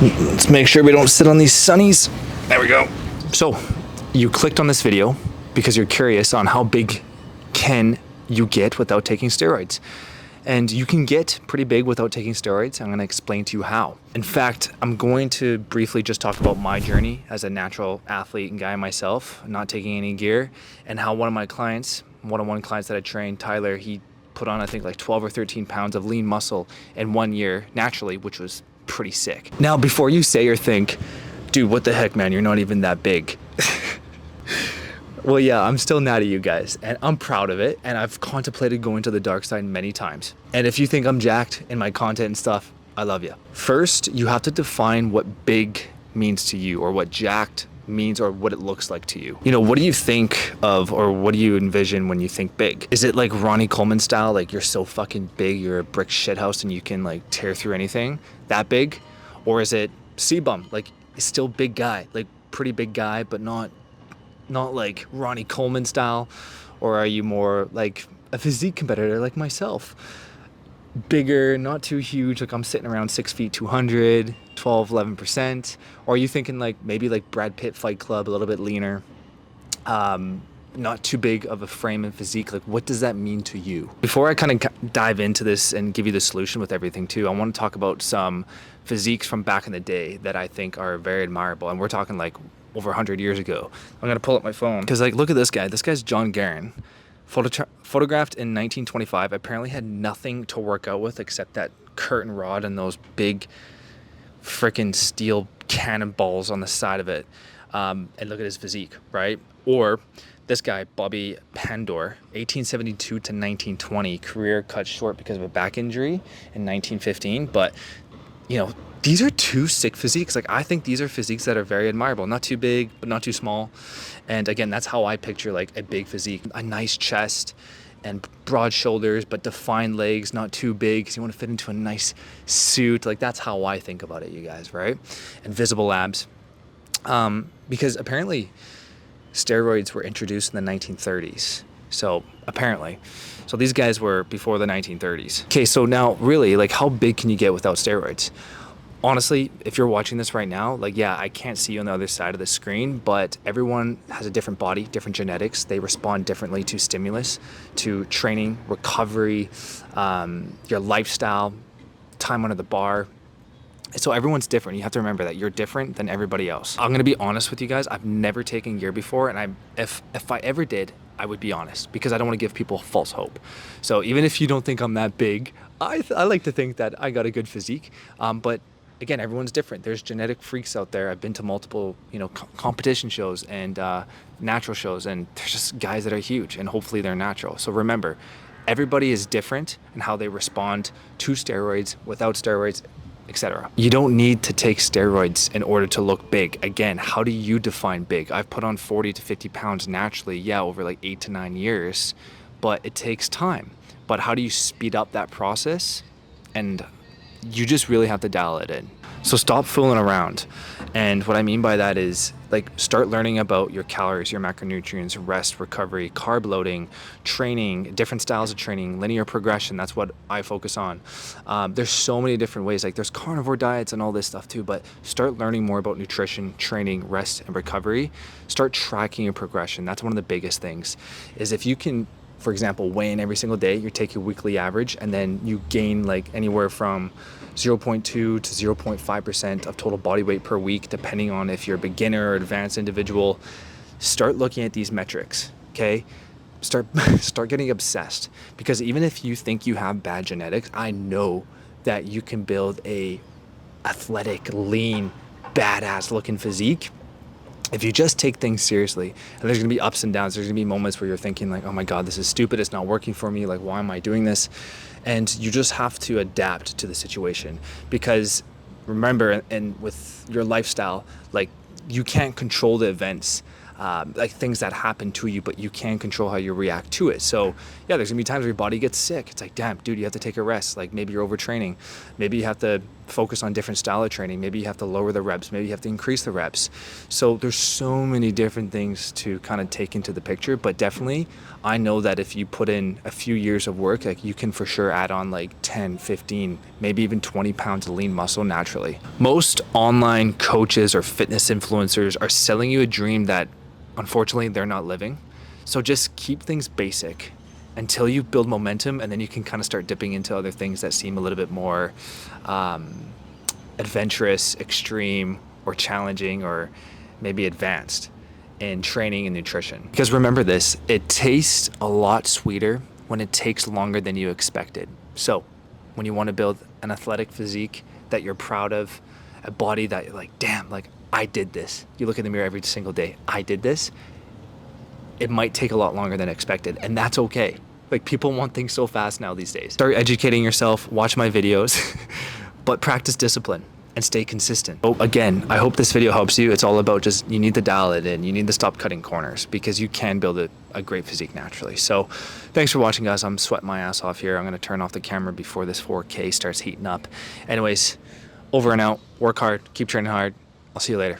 Let's make sure we don't sit on these sunnies. There we go. So you clicked on this video because you're curious on how big can you get without taking steroids. And you can get pretty big without taking steroids. I'm gonna explain to you how. In fact, I'm going to briefly just talk about my journey as a natural athlete and guy myself, not taking any gear, and how one of my clients, one-on-one clients that I trained, Tyler, he put on, I think, like 12 or 13 pounds of lean muscle in 1 year naturally, which was pretty sick. Now, before you say or think, dude, what the heck, man, you're not even that big. Well, yeah, I'm still Natty, you guys, and I'm proud of it, and I've contemplated going to the dark side many times. And if you think I'm jacked in my content and stuff, I love you. First, you have to define what big means to you, or what jacked means, or what it looks like to you. You know, what do you think of, or what do you envision when you think big? Is it like Ronnie Coleman style, like you're so fucking big, you're a brick shithouse and you can like tear through anything? That big? Or is it C-bum, like still big guy, like pretty big guy, but not like Ronnie Coleman style? Or are you more like a physique competitor like myself? Bigger, not too huge, like I'm sitting around 6 feet 200, 11%. Or are you thinking like maybe like Brad Pitt Fight Club, a little bit leaner, not too big of a frame and physique? Like, what does that mean to you? Before I kind of dive into this and give you the solution with everything too, I want to talk about some physiques from back in the day that I think are very admirable. And we're talking like over 100 years ago. I'm gonna pull up my phone because like, look at this guy. This guy's John Guerin. Photographed in 1925, apparently had nothing to work out with except that curtain rod and those big freaking steel cannonballs on the side of it. And look at his physique, right? Or this guy, Bobby Pandor, 1872 to 1920, career cut short because of a back injury in 1915. But, you know, these are two sick physiques. Like, I think these are physiques that are very admirable. Not too big, but not too small. And again, that's how I picture like a big physique. A nice chest and broad shoulders, but defined legs, not too big because you want to fit into a nice suit. Like, that's how I think about it, you guys, right? And visible abs. Because apparently steroids were introduced in the 1930s. So apparently. So these guys were before the 1930s. Okay, so now really, like, how big can you get without steroids? Honestly, if you're watching this right now, like, yeah, I can't see you on the other side of the screen, but everyone has a different body, different genetics. They respond differently to stimulus, to training, recovery, your lifestyle, time under the bar. So everyone's different. You have to remember that you're different than everybody else. I'm gonna be honest with you guys. I've never taken gear before, and if I ever did, I would be honest, because I don't want to give people false hope. So even if you don't think I'm that big, I like to think that I got a good physique, but again, everyone's different. There's genetic freaks out there. I've been to multiple, you know, competition shows and natural shows, and there's just guys that are huge, and hopefully they're natural. So remember, everybody is different in how they respond to steroids, without steroids, etc. You don't need to take steroids in order to look big. Again, how do you define big? I've put on 40 to 50 pounds naturally, yeah, over like 8 to 9 years, but it takes time. But how do you speed up that process? And you just really have to dial it in. So stop fooling around. And what I mean by that is, like, start learning about your calories, your macronutrients, rest, recovery, carb loading, training, different styles of training, linear progression. That's what I focus on. There's so many different ways. Like, there's carnivore diets and all this stuff too, but start learning more about nutrition, training, rest, and recovery. Start tracking your progression. That's one of the biggest things, is if you can, for example, weigh in every single day, you take your weekly average, and then you gain like anywhere from 0.2 to 0.5% of total body weight per week, depending on if you're a beginner or advanced individual. Start looking at these metrics, okay? Start getting obsessed, because even if you think you have bad genetics, I know that you can build a athletic, lean, badass looking physique if you just take things seriously. And there's gonna be ups and downs. There's gonna be moments where you're thinking like, oh my God, this is stupid. It's not working for me. Like, why am I doing this? And you just have to adapt to the situation, because remember, and with your lifestyle, like, you can't control the events, like things that happen to you, but you can control how you react to it. So yeah, there's gonna be times where your body gets sick. It's like, damn, dude, you have to take a rest. Like, maybe you're overtraining. Maybe you have to focus on different style of training. Maybe you have to lower the reps, maybe you have to increase the reps. So there's so many different things to kind of take into the picture, but definitely I know that if you put in a few years of work, like you can for sure add on like 10, 15, maybe even 20 pounds of lean muscle naturally. Most online coaches or fitness influencers are selling you a dream that unfortunately they're not living. So just keep things basic until you build momentum, and then you can kind of start dipping into other things that seem a little bit more adventurous, extreme, or challenging, or maybe advanced in training and nutrition. Because remember this, it tastes a lot sweeter when it takes longer than you expected. So when you want to build an athletic physique that you're proud of, a body that you're like, damn, like I did this. You look in the mirror every single day, I did this. It might take a lot longer than expected, and that's okay. Like, people want things so fast now these days. Start educating yourself, watch my videos, but practice discipline and stay consistent. Oh, again, I hope this video helps you. It's all about just, you need to dial it in. You need to stop cutting corners, because you can build a great physique naturally. So thanks for watching, guys. I'm sweating my ass off here. I'm gonna turn off the camera before this 4K starts heating up. Anyways, over and out, work hard, keep training hard. I'll see you later.